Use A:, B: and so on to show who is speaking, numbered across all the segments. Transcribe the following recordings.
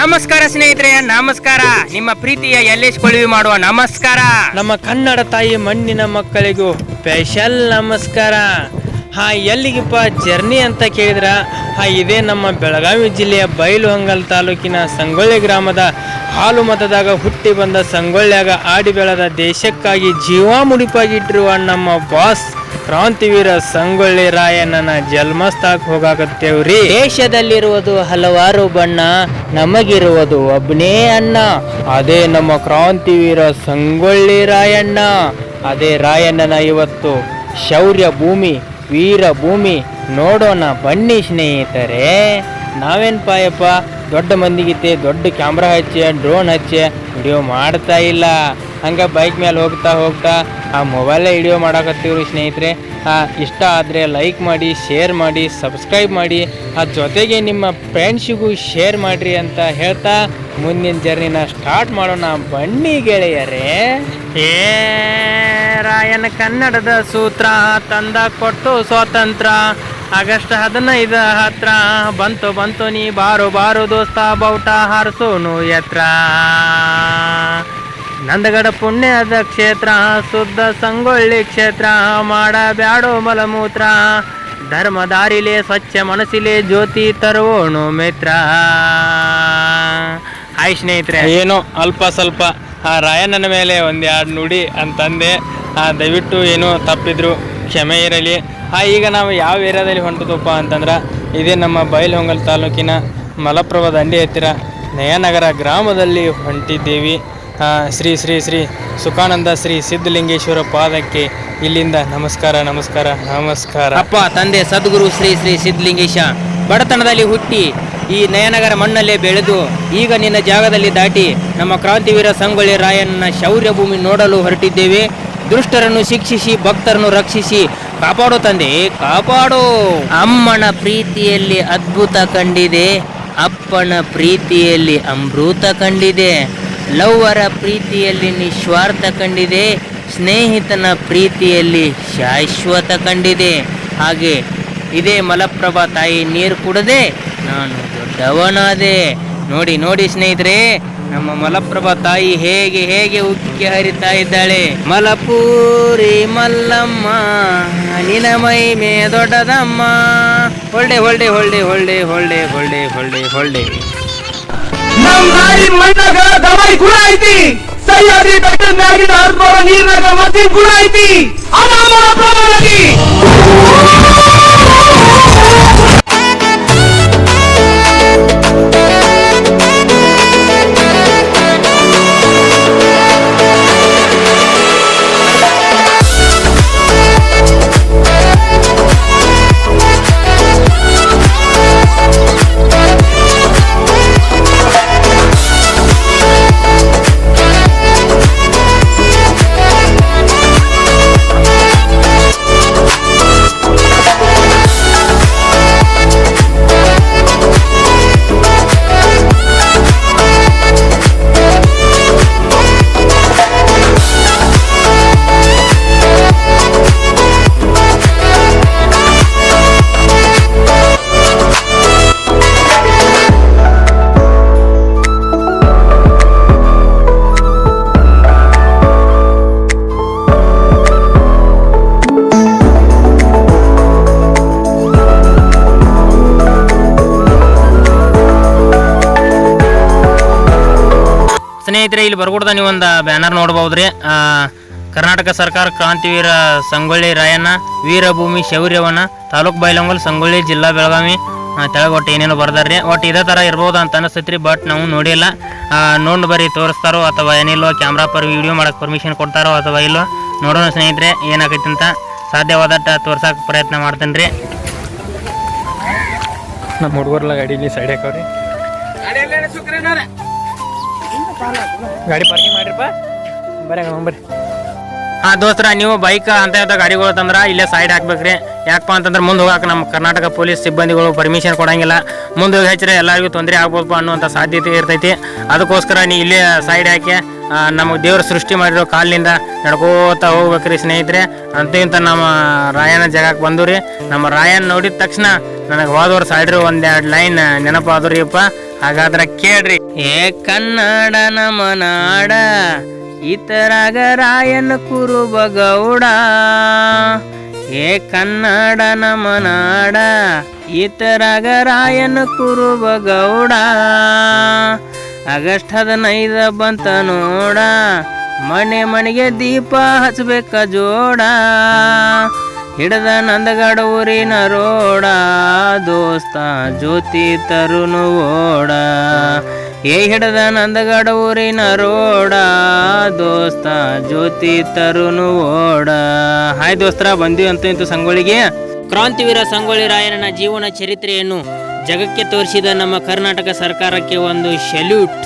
A: ನಮಸ್ಕಾರ ಸ್ನೇಹಿತರೆ, ನಮಸ್ಕಾರ. ನಿಮ್ಮ ಪ್ರೀತಿಯ ಯಲ್ಲೇಶ್ ಕೊಳವಿ ಮಾಡುವ ನಮಸ್ಕಾರ.
B: ನಮ್ಮ ಕನ್ನಡ ತಾಯಿ ಮಣ್ಣಿನ ಮಕ್ಕಳಿಗೂ ಸ್ಪೆಷಲ್ ನಮಸ್ಕಾರ. ಎಲ್ಲಿಗಿಪ್ಪ ಜರ್ನಿ ಅಂತ ಕೇಳಿದ್ರ ಇದೇ ನಮ್ಮ ಬೆಳಗಾವಿ ಜಿಲ್ಲೆಯ ಬೈಲಹೊಂಗಲ ತಾಲೂಕಿನ ಸಂಗೊಳ್ಳಿ ಗ್ರಾಮದ ಹಾಲು ಮತದಾಗ ಹುಟ್ಟಿ ಬಂದ ಸಂಗೊಳ್ಳ್ಯಾಗ ಆಡಿ ಬೆಳೆದ ದೇಶಕ್ಕಾಗಿ ಜೀವ ಮುಡಿಪಾಗಿಟ್ಟಿರುವ ನಮ್ಮ ಬಾಸ್ ಕ್ರಾಂತಿವೀರ ಸಂಗೊಳ್ಳಿ ರಾಯಣ್ಣನ ಜನ್ಮಸ್ಥಳಕ್ಕೆ ಹೋಗಾಕತ್ತೇವ್ರಿ. ದೇಶದಲ್ಲಿರುವುದು ಹಲವಾರು ಬಣ್ಣ, ನಮಗಿರುವುದು ಒಬ್ಬನೇ ಅಣ್ಣ. ಅದೇ ನಮ್ಮ ಕ್ರಾಂತಿವೀರ ಸಂಗೊಳ್ಳಿ ರಾಯಣ್ಣ. ಅದೇ ರಾಯಣ್ಣನ ಇವತ್ತು ಶೌರ್ಯ ಭೂಮಿ, ವೀರ ಭೂಮಿ ನೋಡೋಣ ಬನ್ನಿ ಸ್ನೇಹಿತರೆ. ನಾವೇನು ಪಾಯಪ್ಪ ದೊಡ್ಡ ಮಂದಿಗಿತ್ತೆ ದೊಡ್ಡ ಕ್ಯಾಮ್ರಾ ಹಚ್ಚಿ ಡ್ರೋನ್ ಹಚ್ಚಿ ವಿಡಿಯೋ ಮಾಡ್ತಾ ಇಲ್ಲ. ಹಂಗೆ ಬೈಕ್ ಮೇಲೆ ಹೋಗ್ತಾ ಹೋಗ್ತಾ ಮೊಬೈಲೇ ವಿಡಿಯೋ ಮಾಡಕತ್ತೀವ್ರಿ ಸ್ನೇಹಿತರೆ. ಇಷ್ಟ ಆದರೆ ಲೈಕ್ ಮಾಡಿ, ಶೇರ್ ಮಾಡಿ, ಸಬ್ಸ್ಕ್ರೈಬ್ ಮಾಡಿ, ಜೊತೆಗೆ ನಿಮ್ಮ ಫ್ರೆಂಡ್ಸಿಗೂ ಶೇರ್ ಮಾಡಿರಿ ಅಂತ ಹೇಳ್ತಾ ಮುಂದಿನ ಜರ್ನಿನ ಸ್ಟಾರ್ಟ್ ಮಾಡೋಣ ಬನ್ನಿ ಗೆಳೆಯರೇ. ರಾಯನ ಕನ್ನಡದ ಸೂತ್ರ ತಂದ ಕೊಟ್ಟು ಸ್ವಾತಂತ್ರ್ಯ. ಆಗಸ್ಟ್ 15 ಹತ್ರ ಬಂತು ನೀ ಬಾರು ದೋಸ್ತ ಬೌಟ ಹಾರಿಸೋನು ಎತ್ರ. ನಂದಗಡ ಪುಣ್ಯದ ಕ್ಷೇತ್ರ, ಶುದ್ಧ ಸಂಗೊಳ್ಳಿ ಕ್ಷೇತ್ರ, ಮಾಡಬ್ಯಾಡೋ ಮಲಮೂತ್ರ. ಧರ್ಮ ದಾರಿಲೆ ಸ್ವಚ್ಛ ಮನಸ್ಸಿಲೆ ಜ್ಯೋತಿ ತರುವೋಣು ಮಿತ್ರ. ಹಾಯ್ ಸ್ನೇಹಿತರೆ, ಏನೋ ಅಲ್ಪ ಸ್ವಲ್ಪ ರಾಯಣ್ಣನ ಮೇಲೆ ಒಂದೆರಡು ನುಡಿ ಅಂತಂದೆ. ದಯವಿಟ್ಟು ಏನೋ ತಪ್ಪಿದ್ರು ಕ್ಷಮೆ ಇರಲಿ. ಈಗ ನಾವು ಯಾವ ಏರಿಯಾದಲ್ಲಿ ಹೊಂಟದಪ್ಪ ಅಂತಂದ್ರೆ ಇದೇ ನಮ್ಮ ಬೈಲಹೊಂಗಲ ತಾಲೂಕಿನ ಮಲಪ್ರಭಾ ದಂಡಿ ಹತ್ತಿರ ನಯನಗರ ಗ್ರಾಮದಲ್ಲಿ ಹೊಂಟಿದ್ದೇವೆ. ಶ್ರೀ ಶ್ರೀ ಶ್ರೀ ಸುಖಾನಂದ ಶ್ರೀ ಸಿದ್ಧಲಿಂಗೇಶ್ವರ ಪಾದಕ್ಕೆ ಇಲ್ಲಿಂದ ನಮಸ್ಕಾರ ನಮಸ್ಕಾರ ನಮಸ್ಕಾರ.
A: ಅಪ್ಪ ತಂದೆ ಸದ್ಗುರು ಶ್ರೀ ಶ್ರೀ ಸಿದ್ಧಲಿಂಗೇಶ ಬಡತನದಲ್ಲಿ ಹುಟ್ಟಿ ಈ ನಯನಗರ ಮಣ್ಣಲ್ಲೇ ಬೆಳೆದು ಈಗ ನಿನ್ನ ಜಾಗದಲ್ಲಿ ದಾಟಿ ನಮ್ಮ ಕ್ರಾಂತಿವೀರ ಸಂಗೊಳ್ಳಿ ರಾಯಣ್ಣನ ಶೌರ್ಯ ಭೂಮಿ ನೋಡಲು ಹೊರಟಿದ್ದೇವೆ. ದುಷ್ಟರನ್ನು ಶಿಕ್ಷಿಸಿ ಭಕ್ತರನ್ನು ರಕ್ಷಿಸಿ ಕಾಪಾಡೋ ತಂದೆ ಕಾಪಾಡೋ. ಅಮ್ಮನ ಪ್ರೀತಿಯಲ್ಲಿ ಅದ್ಭುತ ಕಂಡಿದೆ, ಅಪ್ಪನ ಪ್ರೀತಿಯಲ್ಲಿ ಅಮೃತ ಕಂಡಿದೆ, ಲವ್ವರ ಪ್ರೀತಿಯಲ್ಲಿ ನಿಸ್ವಾರ್ಥ ಕಂಡಿದೆ, ಸ್ನೇಹಿತನ ಪ್ರೀತಿಯಲ್ಲಿ ಶಾಶ್ವತ ಕಂಡಿದೆ. ಹಾಗೆ ಇದೇ ಮಲಪ್ರಭಾ ತಾಯಿ ನೀರು ಕುಡದೆ ನಾನು ದೊಡ್ಡವನಾದೆ. ನೋಡಿ ಸ್ನೇಹಿತರೆ, ನಮ್ಮ ಮಲಪ್ರಭಾ ತಾಯಿ ಹೇಗೆ ಉಕ್ಕಿ ಹರಿತಾ ಇದ್ದಾಳೆ. ಮಲಪೂರಿ ಮಲ್ಲಮ್ಮ ನಿನ ಮೈ ಮೇ ದೊಡ್ಡದಮ್ಮ. ಹೊಳ್ಳೆ ಹೊಳ್ಳೆ ಹೊಳ್ಳೆ ಹೊಳ್ಳೆ ಹೊಳ್ಳೆ ಹೊಳ್ಳೆ ಹೊಳ್ಳೆ ಹೊಳ್ಳೆ.
C: ನಮ್ ನಾಡಿ ಮಣ್ಣಾಗ ದವಾಯಿ ಗುಣ ಐತಿ, ಸಹ್ಯಾದ್ರಿ ಬೆಟ್ಟದ ಮ್ಯಾಗಿನ ಹರಿದೋರ ನೀರ್ನಾಗ ಮದ್ದಿನ ಗುಣ ಐತಿ. ಅದ ಮಲಪ್ರಭಾ ನದಿ.
A: ಸ್ನೇಹಿತರೆ, ಇಲ್ಲಿ ಬರ್ಕೊಡ್ದ ನೀವೊಂದು ಬ್ಯಾನರ್ ನೋಡ್ಬೋದ್ರಿ. ಕರ್ನಾಟಕ ಸರ್ಕಾರ ಕ್ರಾಂತಿವೀರ ಸಂಗೊಳ್ಳಿ ರಾಯಣ್ಣ ವೀರಭೂಮಿ ಶೌರ್ಯವನ ತಾಲೂಕು ಬೈಲಹೊಂಗಲ ಸಂಗೊಳ್ಳಿ ಜಿಲ್ಲಾ ಬೆಳಗಾವಿ ತೆಳಗ ಒಟ್ಟು ಏನೇನೋ ಬರ್ದಾರ್ರಿ. ಒಟ್ಟು ಇದೇ ಥರ ಇರ್ಬೋದು ಅಂತ ಅನಿಸ್ತೈತ್ರಿ, ಬಟ್ ನಾವು ನೋಡಿಲ್ಲ. ನೋಡಿ ಬರೀ ತೋರಿಸ್ತಾರೋ ಅಥವಾ ಏನಿಲ್ಲೋ, ಕ್ಯಾಮ್ರಾ ವಿಡಿಯೋ ಮಾಡಕ್ಕೆ ಪರ್ಮಿಷನ್ ಕೊಡ್ತಾರೋ ಅಥವಾ ಇಲ್ಲೋ ನೋಡೋಣ ಸ್ನೇಹಿತರೆ ಏನಾಗೈತಿ ಅಂತ. ಸಾಧ್ಯವಾದಟ್ಟ ತೋರ್ಸಕ್ಕೆ ಪ್ರಯತ್ನ ಮಾಡ್ತೇನೆ ರೀ.
B: ನಮ್ಮ ಹುಡುಗರ್ಲ ಗಾಡಿಲಿ ಸೈಡ್ ಹಾಕವ್ರಿ. ಗಾಡಿ ಪಾರ್ಕಿಂಗ್ ಮಾಡಿರಪ್ಪ ಬರ್ರಿ.
A: ದೋಸ್ತರ, ನೀವು ಬೈಕ್ ಅಂತ ಗಾಡಿಗಳು ತಂದ್ರೆ ಇಲ್ಲೇ ಸೈಡ್ ಹಾಕ್ಬೇಕ್ರಿ. ಯಾಕಪ್ಪ ಅಂತಂದ್ರೆ ಮುಂದೆ ಹೋಗಕ್ಕೆ ನಮ್ಮ ಕರ್ನಾಟಕ ಪೊಲೀಸ್ ಸಿಬ್ಬಂದಿಗಳು ಪರ್ಮಿಷನ್ ಕೊಡಂಗಿಲ್ಲ. ಮುಂದೆ ಹೋಗಿ ಹಚ್ಚಿದ್ರೆ ಎಲ್ಲರಿಗೂ ತೊಂದರೆ ಆಗ್ಬೋದಪ್ಪ ಅನ್ನುವಂಥ ಸಾಧ್ಯತೆ ಇರ್ತೈತಿ. ಅದಕ್ಕೋಸ್ಕರ ನೀವು ಇಲ್ಲೇ ಸೈಡ್ ಹಾಕಿ ನಮಗೆ ದೇವ್ರ ಸೃಷ್ಟಿ ಮಾಡಿರೋ ಕಾಲಿನಿಂದ ನಡ್ಕೋತಾ ಹೋಗ್ಬೇಕ್ರಿ ಸ್ನೇಹಿತರೆ. ಅಂತೂ ಇಂಥ ನಮ್ಮ ರಾಯಣ್ಣ ಜಾಗಕ್ಕೆ ಬಂದು ರೀ. ನಮ್ಮ ರಾಯಣ್ಣ ನೋಡಿದ ತಕ್ಷಣ ನನಗೆ ಹೋದ ವರ್ಷ ಆಡಿರೋ ಒಂದೆರಡು ಲೈನ್ ನೆನಪಾದ್ರಿ ಅಪ್ಪ.
B: ಹಾಗಾದ್ರ ಕೇಳ್ರಿ.
A: ಏ ಕನ್ನಡ ನಮ್ಮ ನಾಡ ಇತರಾಗ ರಾಯನ ಕುರುಬಗೌಡ. ಏ ಕನ್ನಡ ನಮ್ಮ ನಾಡ ಇತರಾಗ ರಾಯನ ಕುರುಬಗೌಡ. ಆಗಸ್ಟ್ 15 ಬಂತ ನೋಡ, ಮನೆ ಮನೆಗೆ ದೀಪ ಹಚ್ಬೇಕ ಜೋಡ. ಹಿಡದ ನಂದಗಡ ಊರಿನ ರೋಡ, ದೋಸ್ತ ಜ್ಯೋತಿ ತರುನು ಓಡ. ಏ ಹಿಡದ ನಂದಗಡ ಊರಿನ ರೋಡ, ದೋಸ್ತ ಜ್ಯೋತಿ ತರುನು ಓಡ. ಹಾಯ್ ದೋಸ್ತರ, ಬಂದ್ವಿ ಅಂತೂ ಇಂತೂ ಸಂಗೊಳ್ಳಿಗೆ. ಕ್ರಾಂತಿವೀರ ಸಂಗೊಳ್ಳಿ ರಾಯಣ್ಣನ ಜೀವನ ಚರಿತ್ರೆಯನ್ನು ಜಗಕ್ಕೆ ತೋರಿಸಿದ ನಮ್ಮ ಕರ್ನಾಟಕ ಸರ್ಕಾರಕ್ಕೆ ಒಂದು ಸೆಲ್ಯೂಟ್.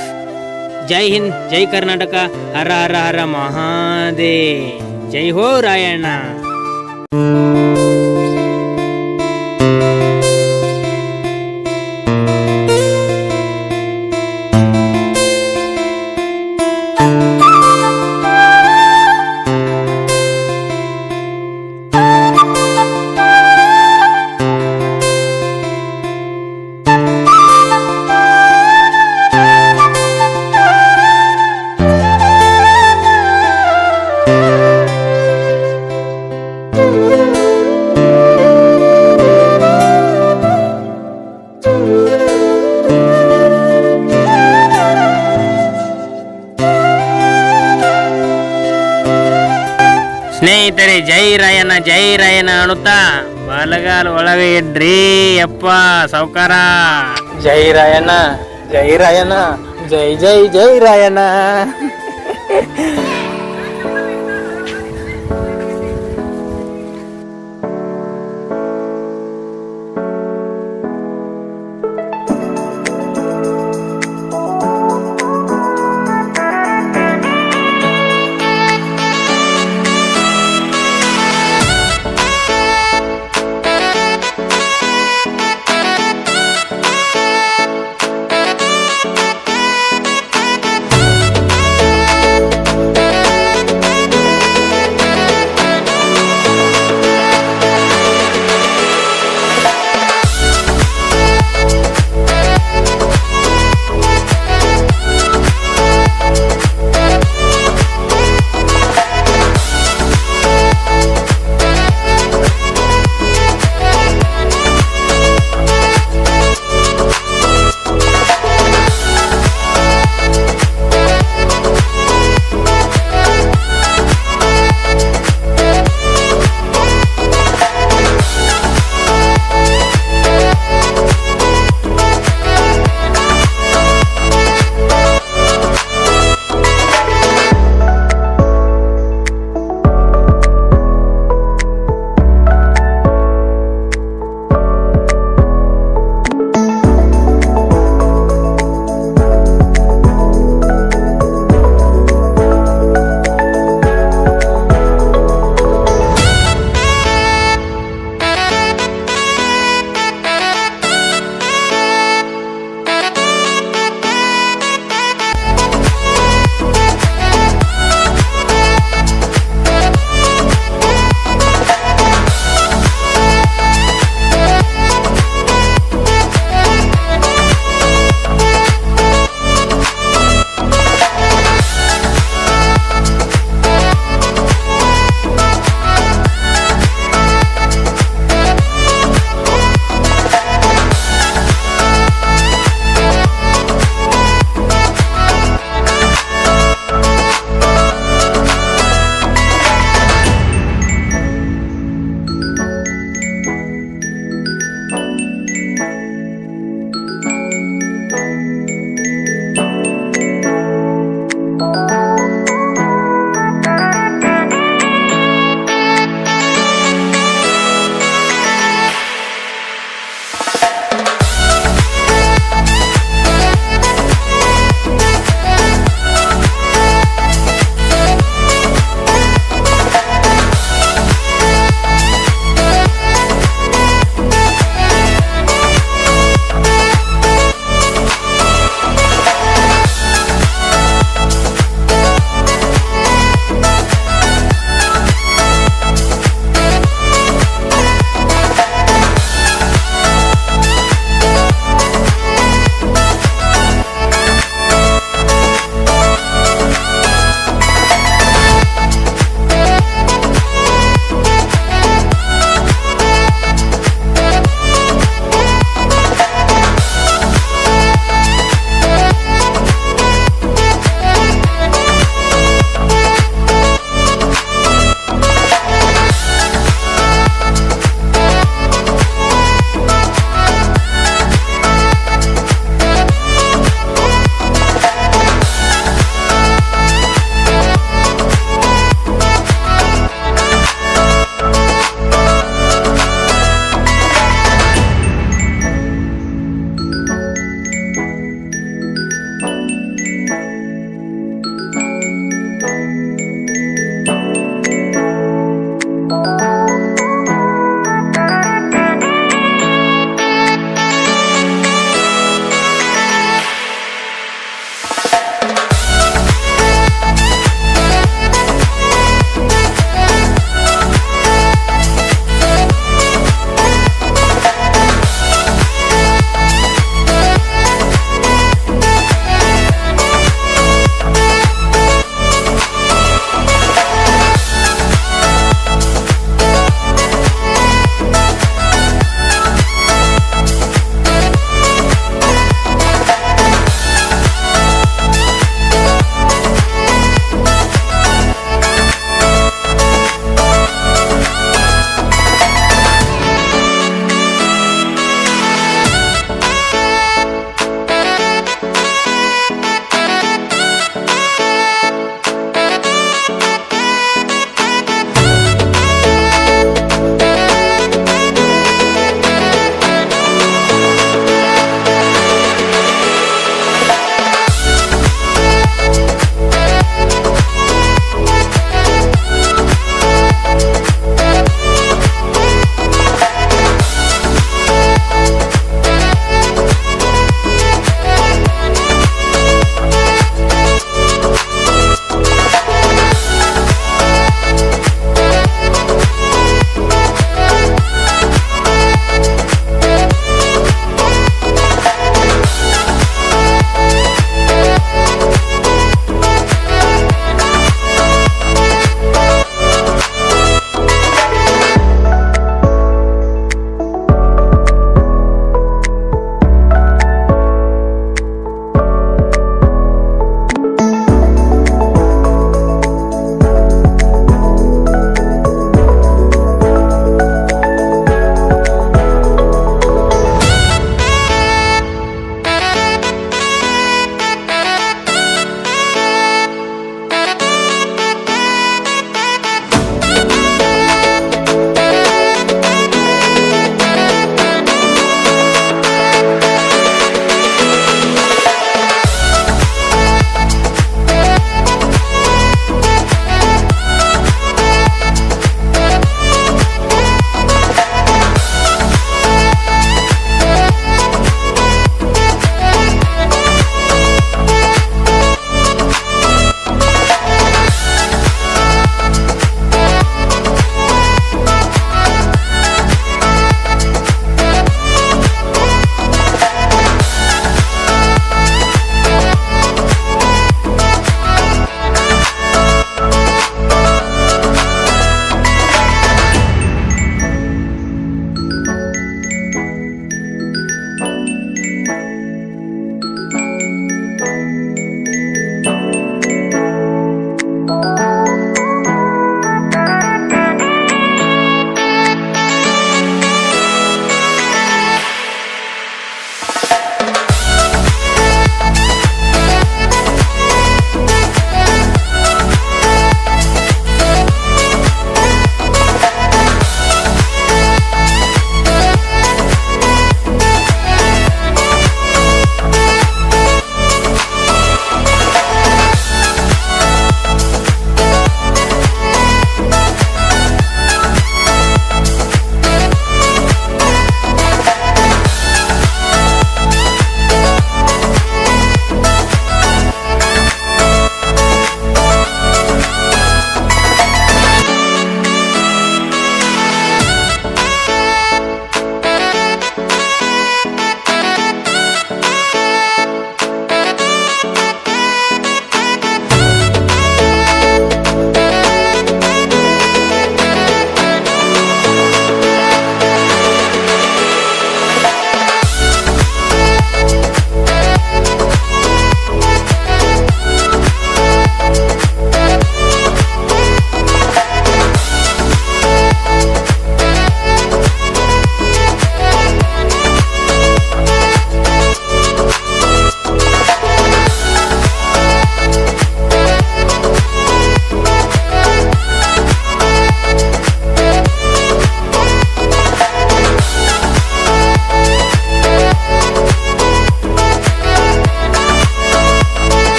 A: ಜೈ ಹಿಂದ್, ಜೈ ಕರ್ನಾಟಕ, ಹರ ಹರ ಹರ ಮಹಾದೇ, ಜೈ ಹೋ ರಾಯಣ್ಣ. ಸ್ನೇಹಿತರೆ, ಜೈ ರಾಯಣ್ಣ ಜೈ ರಾಯಣ್ಣ ಅನ್ನುತ್ತಾ ಬಲಗಾಲ ಒಳಗೆ ಇಡ್ರಿ ಯಪ್ಪ ಸಾವ್ಕಾರ.
B: ಜೈ ರಾಯಣ್ಣ, ಜೈ ರಾಯಣ್ಣ, ಜೈ ಜೈ ಜೈ ರಾಯಣ್ಣ.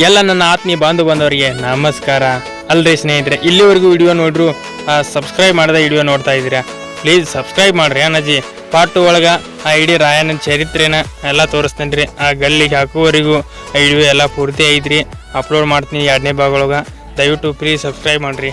B: ಎಲ್ಲ ನನ್ನ ಆತ್ಮೀಯ ಬಾಂಧವ ಬಂದವರಿಗೆ ನಮಸ್ಕಾರ. ಅಲ್ರಿ ಸ್ನೇಹಿತರೆ, ಇಲ್ಲಿವರೆಗೂ ವಿಡಿಯೋ ನೋಡ್ರು ಸಬ್ಸ್ಕ್ರೈಬ್ ಮಾಡದೆ ವಿಡಿಯೋ ನೋಡ್ತಾ ಇದ್ದೀರಾ, ಪ್ಲೀಸ್ ಸಬ್ಸ್ಕ್ರೈಬ್ ಮಾಡ್ರಿ. ಅಣ್ಣಾಜಿ ಪಾರ್ಟ್ 2 ಒಳಗೆ ಆ ಇಡೀ ರಾಯಣ್ಣನ ಚರಿತ್ರೆನ ಎಲ್ಲ ತೋರಿಸ್ತೇನೆ ರೀ. ಆ ಗಲ್ಲಿಗೆ ಹಾಕುವವರೆಗೂ ಆ ವಿಡಿಯೋ ಎಲ್ಲ ಪೂರ್ತಿ ಐತ್ರಿ, ಅಪ್ಲೋಡ್ ಮಾಡ್ತೀನಿ 2ನೇ ಭಾಗ ಒಳಗೆ. ದಯವಿಟ್ಟು ಪ್ಲೀಸ್ ಸಬ್ಸ್ಕ್ರೈಬ್ ಮಾಡಿರಿ.